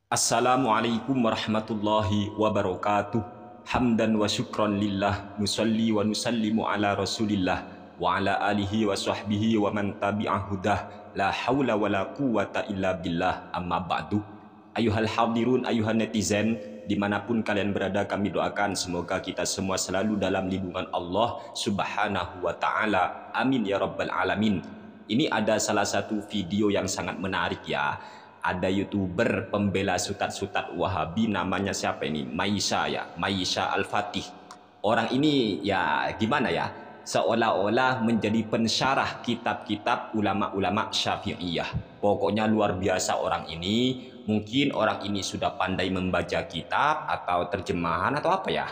Assalamualaikum warahmatullahi wabarakatuh. Hamdan wa syukran lillah, nusalli wa nusallimu ala rasulillah wa ala alihi wa sahbihi wa man tabi'ah hudah. La hawla wa la quwata illa billah, amma ba'du. Ayuhal hadirun, ayuhan netizen, dimanapun kalian berada, kami doakan semoga kita semua selalu dalam lindungan Allah subhanahu wa ta'ala. Amin ya rabbal alamin. Ini ada salah satu video yang sangat menarik ya. Ada YouTuber pembela sutat-sutat Wahabi, namanya siapa ini? Maisha ya, Maisha Al-Fatih. Orang ini ya gimana ya? Seolah-olah menjadi pensyarah kitab-kitab ulama-ulama Syafi'iyah. Pokoknya luar biasa orang ini. Mungkin orang ini sudah pandai membaca kitab atau terjemahan atau apa ya.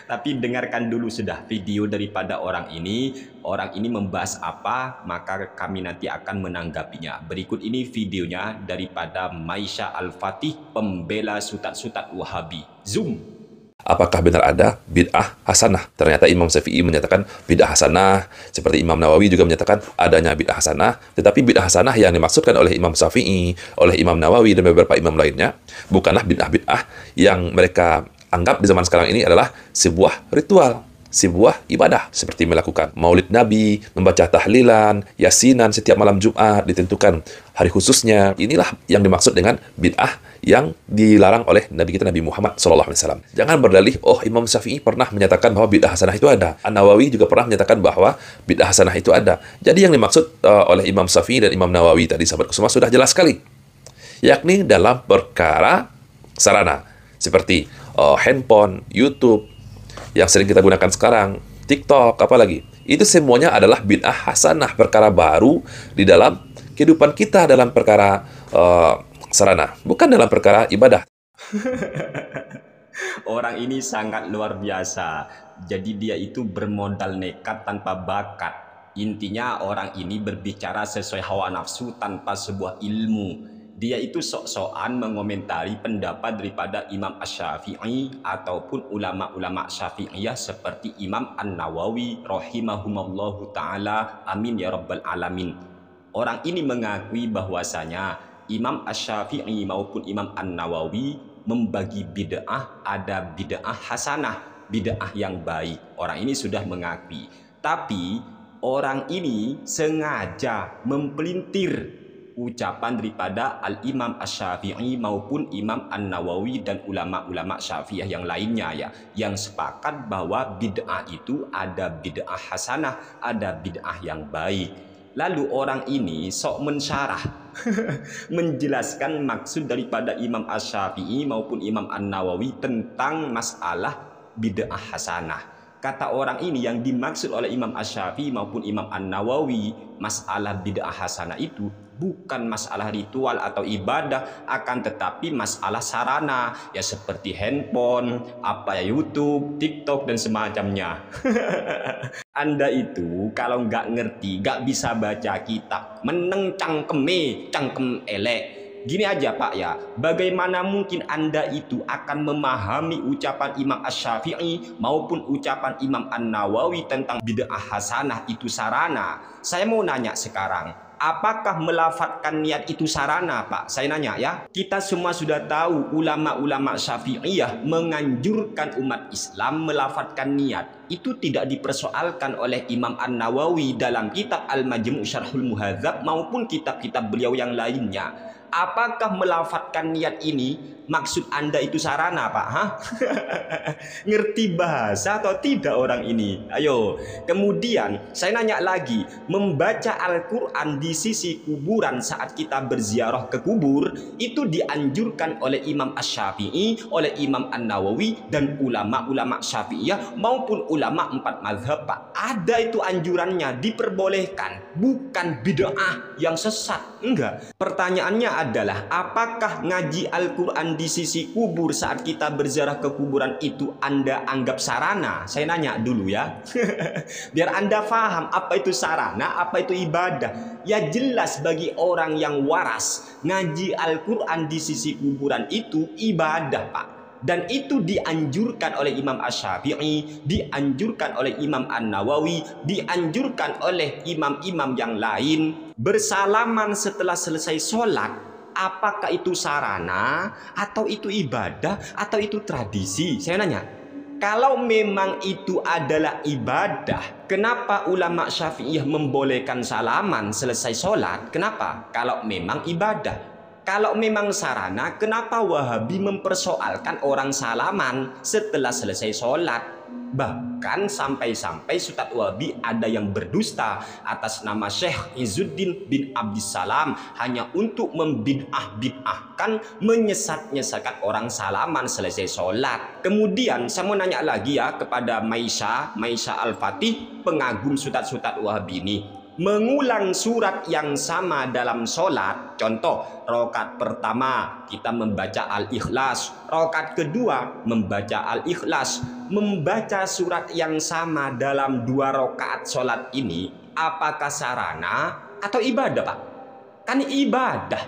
Tapi dengarkan dulu sudah video daripada orang ini. Orang ini membahas apa, maka kami nanti akan menanggapinya. Berikut ini videonya daripada Maisha Al-Fatih, pembela sutat-sutat Wahabi. Zoom. Apakah benar ada bid'ah hasanah? Ternyata Imam Syafi'i menyatakan bid'ah hasanah, seperti Imam Nawawi juga menyatakan adanya bid'ah hasanah, tetapi bid'ah hasanah yang dimaksudkan oleh Imam Syafi'i, oleh Imam Nawawi dan beberapa imam lainnya bukanlah bid'ah-bid'ah yang mereka anggap di zaman sekarang ini adalah sebuah ritual, sebuah ibadah, seperti melakukan maulid Nabi, membaca tahlilan, yasinan setiap malam Jumat, ditentukan hari khususnya. Inilah yang dimaksud dengan bid'ah yang dilarang oleh Nabi kita Nabi Muhammad SAW. Jangan berdalih, oh Imam Syafi'i pernah menyatakan bahwa bid'ah hasanah itu ada. An-Nawawi juga pernah menyatakan bahwa bid'ah hasanah itu ada. Jadi yang dimaksud oleh Imam Syafi'i dan Imam Nawawi tadi, sahabat semua, sudah jelas sekali. Yakni dalam perkara sarana. Seperti handphone, YouTube, yang sering kita gunakan sekarang, TikTok, apalagi. Itu semuanya adalah bid'ah hasanah, perkara baru di dalam kehidupan kita dalam perkara sarana, bukan dalam perkara ibadah. Orang ini sangat luar biasa. Jadi dia itu bermodal nekat tanpa bakat. Intinya orang ini berbicara sesuai hawa nafsu tanpa sebuah ilmu. Dia itu sok-sokan mengomentari pendapat daripada Imam Asy-Syafi'i ataupun ulama-ulama Syafi'iyah seperti Imam An-Nawawi rahimahumallahu ta'ala. Amin ya rabbal alamin. Orang ini mengakui bahwasanya Imam Asy-Syafi'i maupun Imam An-Nawawi membagi bid'ah, ada bid'ah hasanah, bid'ah yang baik. Orang ini sudah mengakui. Tapi orang ini sengaja mempelintir ucapan daripada Al-Imam Asy-Syafi'i maupun Imam An-Nawawi dan ulama-ulama Syafi'iyah yang lainnya ya, yang sepakat bahwa bid'ah itu ada bid'ah hasanah, ada bid'ah yang baik. Lalu orang ini sok mensyarah menjelaskan maksud daripada Imam Asy-Syafi'i maupun Imam An-Nawawi tentang masalah bid'ah hasanah. Kata orang ini, yang dimaksud oleh Imam Asy-Syafi'i maupun Imam An-Nawawi masalah bid'ah hasanah itu bukan masalah ritual atau ibadah, akan tetapi masalah sarana, ya seperti handphone, YouTube, TikTok dan semacamnya. Anda itu kalau nggak ngerti, nggak bisa baca kitab, meneng cangkeme, cangkem elek. Gini aja Pak ya, bagaimana mungkin Anda itu akan memahami ucapan Imam Asy-Syafi'i maupun ucapan Imam An-Nawawi tentang bid'ah hasanah itu sarana? Saya mau nanya sekarang, apakah melafatkan niat itu sarana Pak? Saya nanya ya. Kita semua sudah tahu ulama-ulama Syafi'iyah menganjurkan umat Islam melafatkan niat. Itu tidak dipersoalkan oleh Imam An-Nawawi dalam kitab Al-Majmu' Syarhul Muhadzab maupun kitab-kitab beliau yang lainnya. Apakah melafatkan niat ini maksud Anda itu sarana Pak? Hah? Ngerti bahasa atau tidak orang ini? Ayo. Kemudian saya nanya lagi, membaca Al-Quran di sisi kuburan saat kita berziarah ke kubur itu dianjurkan oleh Imam Asy-Syafi'i, oleh Imam An-Nawawi dan ulama-ulama Syafi'iyah maupun ulama 4 mazhab Pak. Ada itu anjurannya, diperbolehkan, bukan bid'ah yang sesat. Enggak. Pertanyaannya adalah, apakah ngaji Al-Quran di sisi kubur saat kita berziarah ke kuburan itu Anda anggap sarana? Saya nanya dulu ya. Biar Anda paham apa itu sarana, apa itu ibadah. Ya jelas bagi orang yang waras, ngaji Al-Quran di sisi kuburan itu ibadah Pak. Dan itu dianjurkan oleh Imam Asy-Syafi'i, dianjurkan oleh Imam An-Nawawi, dianjurkan oleh imam-imam yang lain. Bersalaman setelah selesai sholat apakah itu sarana, atau itu ibadah, atau itu tradisi? Saya nanya, kalau memang itu adalah ibadah, kenapa ulama Syafi'iyah membolehkan salaman selesai sholat? Kenapa? Kalau memang ibadah. Kalau memang sarana, kenapa Wahabi mempersoalkan orang salaman setelah selesai sholat? Bahkan sampai-sampai Ustadz Wahabi ada yang berdusta atas nama Syekh Izzuddin bin Abdissalam hanya untuk membid'ah-bid'ahkan, menyesat-nyesatkan orang salaman selesai sholat. Kemudian saya mau nanya lagi ya kepada Maisha Al-Fatih, pengagum Ustadz Wahabi ini, mengulang surat yang sama dalam sholat. Contoh, rakaat pertama kita membaca Al-Ikhlas, rakaat kedua membaca Al-Ikhlas. Membaca surat yang sama dalam 2 rakaat sholat ini, apakah sarana atau ibadah, Pak? Kan ibadah.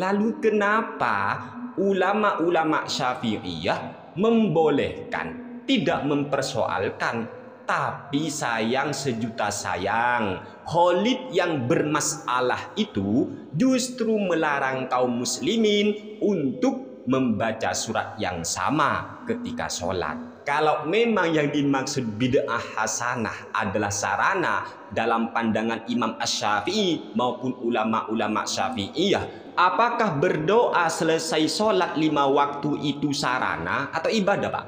Lalu kenapa ulama-ulama Syafi'iyah membolehkan, tidak mempersoalkan? Tapi sayang sejuta sayang, Khalid yang bermasalah itu justru melarang kaum muslimin untuk membaca surat yang sama ketika sholat. Kalau memang yang dimaksud bid'ah hasanah adalah sarana dalam pandangan Imam Asy-Syafi'i maupun ulama-ulama Syafi'iyah, apakah berdoa selesai sholat 5 waktu itu sarana atau ibadah, Pak?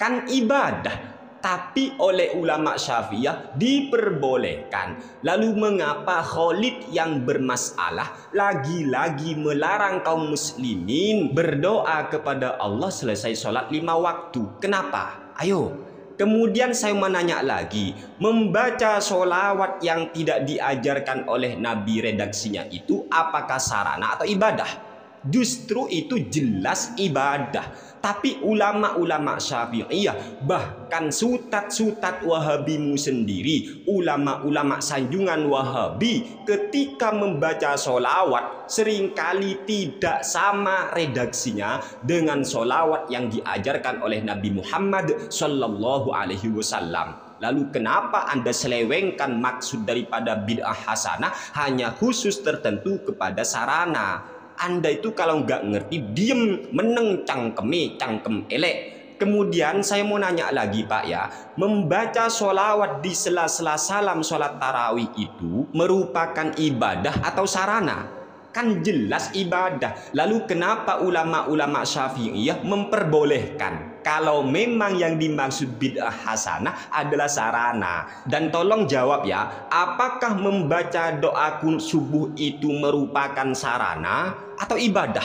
Kan ibadah. Tapi oleh ulama Syafi'iyah diperbolehkan. Lalu mengapa Khalid yang bermasalah lagi-lagi melarang kaum muslimin berdoa kepada Allah selesai sholat 5 waktu? Kenapa? Ayo. Kemudian saya menanya lagi, membaca sholawat yang tidak diajarkan oleh Nabi redaksinya itu apakah sarana atau ibadah? Justru itu jelas ibadah. Tapi ulama-ulama Syafi'iyah, bahkan sutat-sutat Wahabimu sendiri, ulama-ulama sanjungan Wahabi, ketika membaca sholawat seringkali tidak sama redaksinya dengan sholawat yang diajarkan oleh Nabi Muhammad Sallallahu Alaihi Wasallam. Lalu kenapa Anda selewengkan maksud daripada bid'ah hasanah hanya khusus tertentu kepada sarana? Anda itu kalau nggak ngerti diem, meneng cangkem elek. Kemudian saya mau nanya lagi, Pak ya, membaca sholawat di sela-sela salam sholat tarawih itu merupakan ibadah atau sarana? Kan jelas ibadah. Lalu kenapa ulama-ulama Syafi'iyah memperbolehkan kalau memang yang dimaksud bid'ah hasanah adalah sarana? Dan tolong jawab ya, apakah membaca doa kunut subuh itu merupakan sarana atau ibadah?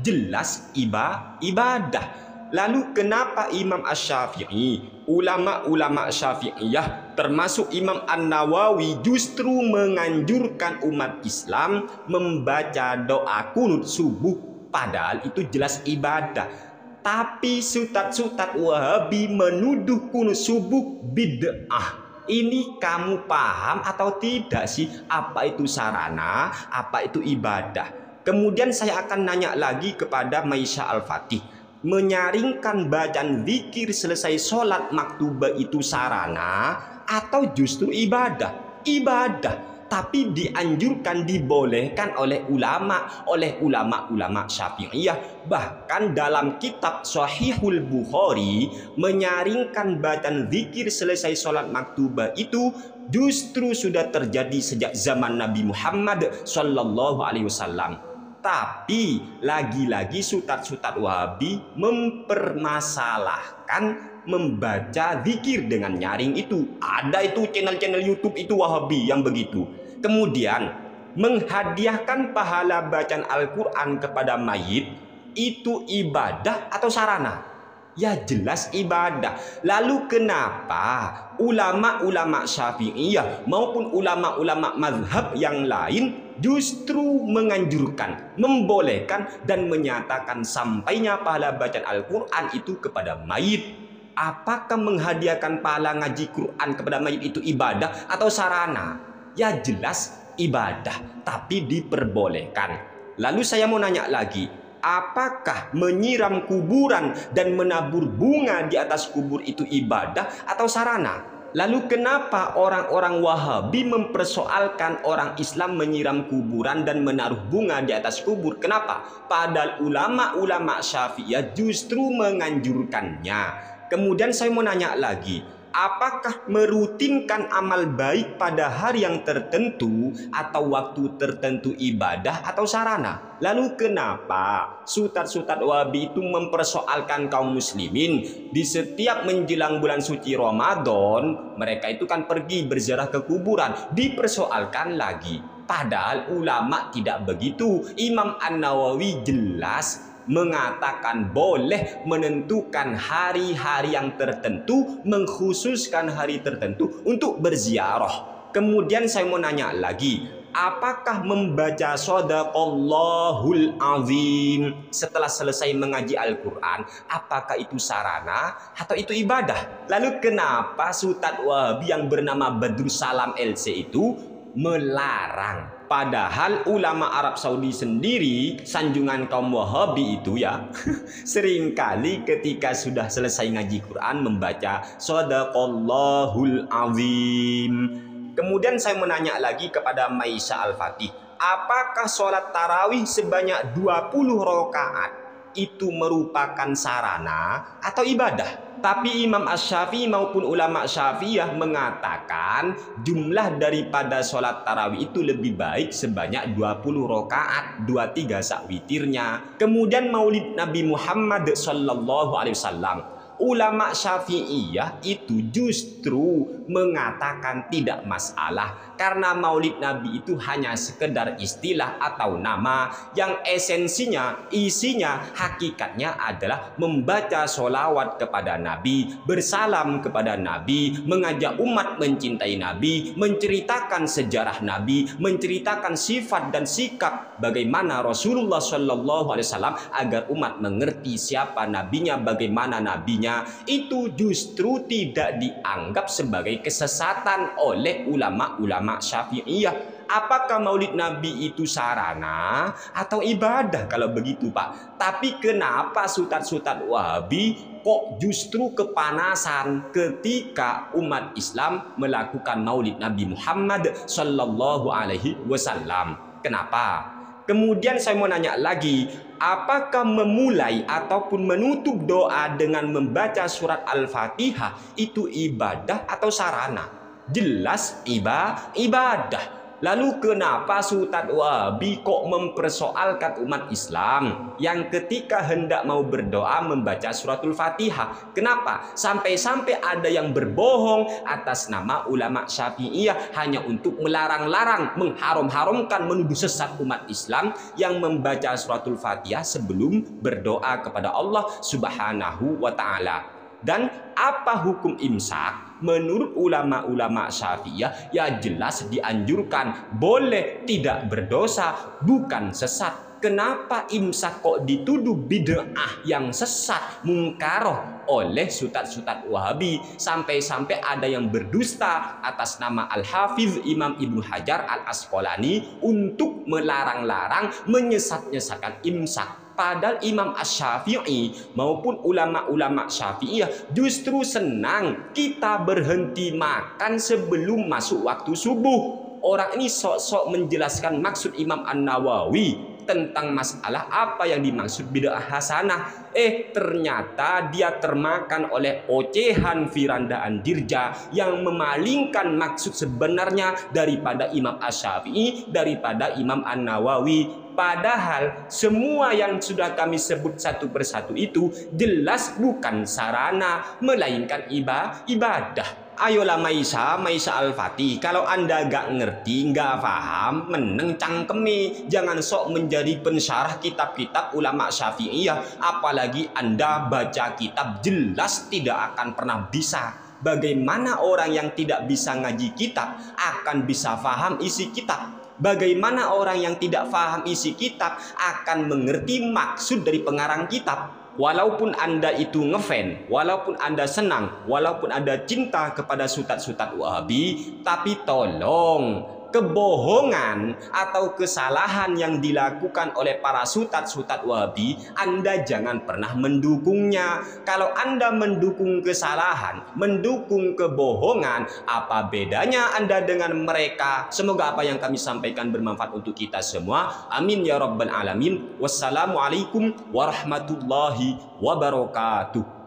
Jelas ibadah. Lalu kenapa Imam Asy-Syafi'i, ulama-ulama Syafi'iyah termasuk Imam An-Nawawi justru menganjurkan umat Islam membaca doa kunut subuh, padahal itu jelas ibadah? Tapi sutat-sutat Wahabi menuduh kunut subuh bid'ah. Ini kamu paham atau tidak sih apa itu sarana, apa itu ibadah? Kemudian saya akan nanya lagi kepada Maisha Al-Fatih, menyaringkan bacaan zikir selesai sholat maktubah itu sarana atau justru ibadah? Ibadah, tapi dianjurkan, dibolehkan oleh ulama-ulama Syafi'iyah. Bahkan dalam kitab Sahihul Bukhari menyaringkan bacaan zikir selesai sholat maktubah itu justru sudah terjadi sejak zaman Nabi Muhammad Sallallahu Alaihi Wasallam. Tapi lagi-lagi sutat-sutat Wahabi mempermasalahkan membaca zikir dengan nyaring itu. Ada itu channel-channel YouTube itu Wahabi yang begitu. Kemudian menghadiahkan pahala bacaan Al-Quran kepada mayit itu ibadah atau sarana? Ya jelas ibadah. Lalu kenapa ulama-ulama Syafi'iyah maupun ulama-ulama mazhab yang lain justru menganjurkan, membolehkan dan menyatakan sampainya pahala bacaan Al-Quran itu kepada mayit? Apakah menghadiahkan pahala ngaji Quran kepada mayit itu ibadah atau sarana? Ya jelas ibadah, tapi diperbolehkan. Lalu saya mau nanya lagi, apakah menyiram kuburan dan menabur bunga di atas kubur itu ibadah atau sarana? Lalu kenapa orang-orang Wahabi mempersoalkan orang Islam menyiram kuburan dan menaruh bunga di atas kubur? Kenapa? Padahal ulama-ulama Syafi'iyah justru menganjurkannya. Kemudian saya mau nanya lagi, apakah merutinkan amal baik pada hari yang tertentu atau waktu tertentu ibadah atau sarana? Lalu kenapa sutat-sutat Wahabi itu mempersoalkan kaum muslimin di setiap menjelang bulan suci Ramadan, mereka itu kan pergi berziarah ke kuburan, dipersoalkan lagi. Padahal ulama tidak begitu. Imam An-Nawawi jelas mengatakan boleh menentukan hari-hari yang tertentu, mengkhususkan hari tertentu untuk berziarah. Kemudian saya mau nanya lagi, apakah membaca Shadaqallahul Azim setelah selesai mengaji Al-Quran, apakah itu sarana atau itu ibadah? Lalu kenapa Sutat Wahabi yang bernama Badrus Salam LC itu melarang? Padahal ulama Arab Saudi sendiri, sanjungan kaum Wahabi itu ya, seringkali ketika sudah selesai ngaji Quran membaca Shadaqallahul Azim. Kemudian saya menanya lagi kepada Maisha Al-Fatih, apakah sholat tarawih sebanyak 20 rakaat itu merupakan sarana atau ibadah? Tapi Imam Asy-Syafi'i maupun ulama Syafi'iyah mengatakan jumlah daripada sholat tarawih itu lebih baik sebanyak 20 rakaat, 23 sak witirnya. Kemudian Maulid Nabi Muhammad sallallahu alaihi wasallam, ulama Syafi'iyah itu justru mengatakan tidak masalah karena Maulid Nabi itu hanya sekedar istilah atau nama yang esensinya, isinya, hakikatnya adalah membaca sholawat kepada Nabi, bersalam kepada Nabi, mengajak umat mencintai Nabi, menceritakan sejarah Nabi, menceritakan sifat dan sikap bagaimana Rasulullah Shallallahu Alaihi Wasallam agar umat mengerti siapa nabinya, bagaimana nabinya. Itu justru tidak dianggap sebagai kesesatan oleh ulama-ulama Syafi'iyah. Apakah Maulid Nabi itu sarana atau ibadah kalau begitu, Pak? Tapi kenapa sutat-sutat Wahabi kok justru kepanasan ketika umat Islam melakukan Maulid Nabi Muhammad Sallallahu Alaihi Wasallam? Kenapa? Kemudian saya mau nanya lagi, apakah memulai ataupun menutup doa dengan membaca surat Al-Fatihah itu ibadah atau sarana? Jelas ibadah. Lalu kenapa Sutat Wahabi kok mempersoalkan umat Islam yang ketika hendak mau berdoa membaca suratul Fatihah? Kenapa? Sampai-sampai ada yang berbohong atas nama ulama Syafi'iyah hanya untuk melarang-larang, mengharam-haramkan, menuduh sesat umat Islam yang membaca suratul Fatihah sebelum berdoa kepada Allah Subhanahu wa Ta'ala. Dan apa hukum imsak? Menurut ulama-ulama Syafi'iyah ya jelas dianjurkan, boleh, tidak berdosa, bukan sesat. Kenapa imsak kok dituduh bid'ah yang sesat, mungkaroh oleh sutat-sutat Wahabi? Sampai-sampai ada yang berdusta atas nama Al-Hafiz Imam Ibnu Hajar Al-Asqalani untuk melarang-larang, menyesat-nyesatkan imsak. Padahal Imam Asy-Syafi'i maupun ulama-ulama Syafi'iyah justru senang kita berhenti makan sebelum masuk waktu subuh. Orang ini sok-sok menjelaskan maksud Imam An-Nawawi tentang masalah apa yang dimaksud bid'ah hasanah. Ternyata dia termakan oleh ocehan Firanda Andirja yang memalingkan maksud sebenarnya daripada Imam Asy-Syafi'i, daripada Imam An-Nawawi. Padahal semua yang sudah kami sebut satu persatu itu jelas bukan sarana, melainkan ibadah. Ayolah Maisha Al-Fatih, kalau Anda gak ngerti, gak paham, meneng cangkemi. Jangan sok menjadi pensyarah kitab-kitab ulama Syafi'iyah. Apalagi Anda baca kitab jelas tidak akan pernah bisa. Bagaimana orang yang tidak bisa ngaji kitab akan bisa paham isi kitab? Bagaimana orang yang tidak paham isi kitab akan mengerti maksud dari pengarang kitab? Walaupun Anda itu ngefan, walaupun Anda senang, walaupun Anda cinta kepada sutat-sutat Wahabi, tapi tolong kebohongan atau kesalahan yang dilakukan oleh para sutat-sutat Wahabi, Anda jangan pernah mendukungnya. Kalau Anda mendukung kesalahan, mendukung kebohongan, apa bedanya Anda dengan mereka? Semoga apa yang kami sampaikan bermanfaat untuk kita semua. Amin ya rabbal alamin. Wassalamualaikum warahmatullahi wabarakatuh.